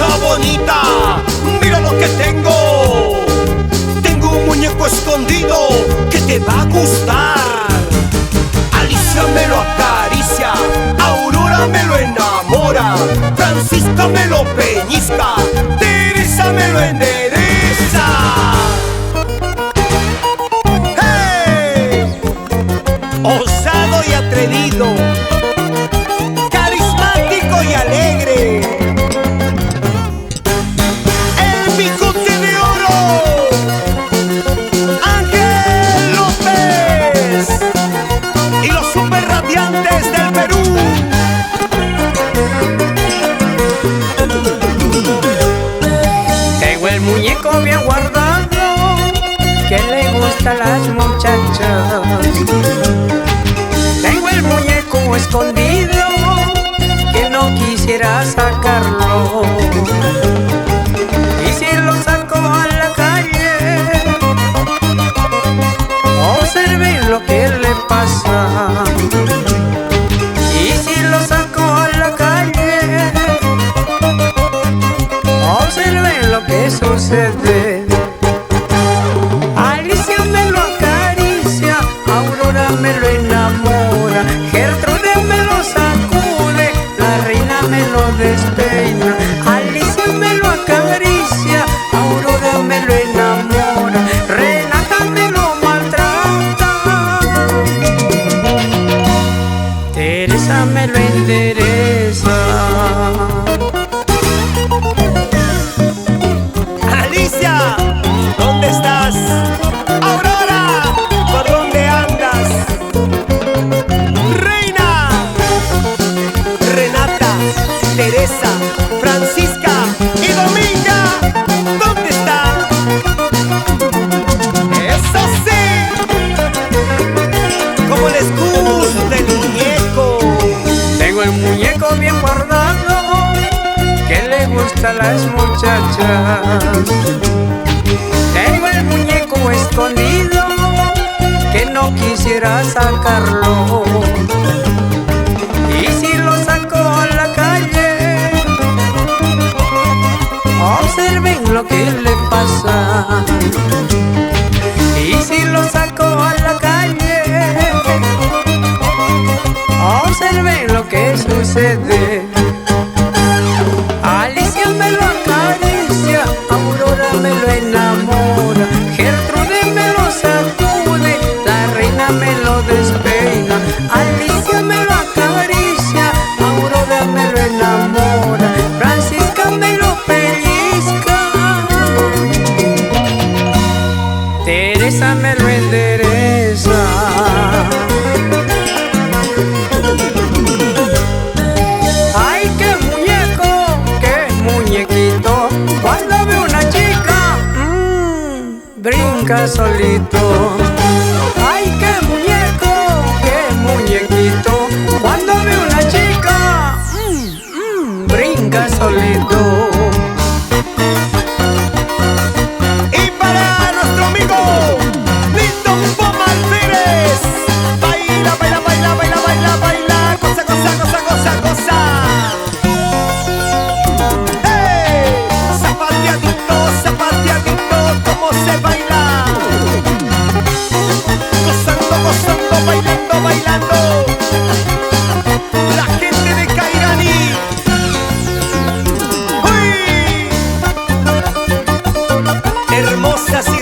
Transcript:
muchacha bonita, mira lo que tengo. Tengo un muñeco escondido que te va a gustar. Alicia me lo acaricia, Aurora me lo enamora, Francisca me lo peñisca, Teresa me lo endereza. ¡Hey! Osado y atrevido, carismático y alegre, el bigote de oro, Ángel López, y los super radiantes del Perú. Tengo el muñeco bien guardado que le gusta a las muchachas. Tengo el muñeco escondido que no quisiera sacarlo. Y si lo saco a la calle, observen lo que le pasa. Y si lo saco a la calle, observen lo que sucede. Alicia me lo acaricia, Aurora me lo enamora, Gertrude me lo sacude, la reina me lo despeina. Alicia me lo acaricia, Aurora me lo enamora, Renata me lo maltrata, Teresa me lo endereza. Alicia, ¿dónde estás? Aurora, ¿por dónde andas? Reina, Renata, Teresa, Francisca y Dominga, ¿dónde está? ¡Eso sí! ¿Cómo les gusta el muñeco? Tengo el muñeco bien guardado que le gusta a las muchachas. Tengo el muñeco escondido que no quisiera sacarlo. Y si lo saco a la calle, observen lo que le pasa. Y si lo saco a la calle, observen lo que sucede. Alicia me lo acaricia, Aurora me lo enamora, Gertrude me lo sacude, la reina me lo despeina. Alicia me lo acaricia, Aurora me lo enamora, Francisca me lo pellizca, Teresa me lo endereza. ¡Ay, qué muñeco, qué muñequito! Cuando ve una chica, brinca solito. ¡Ay, qué muñeco, qué muñequito! Cuando ve una chica, brinca solito. Y para nuestro amigo Milton Poma Alférez, baila, baila, baila, baila, baila, baila, goza, goza, goza, goza, goza. ¡Hey! Zapateadito, zapateadito, ¿cómo se baila? Gozando, gozando, bailando, bailando. La gente de Cairaní. ¡Uy! Hermosas y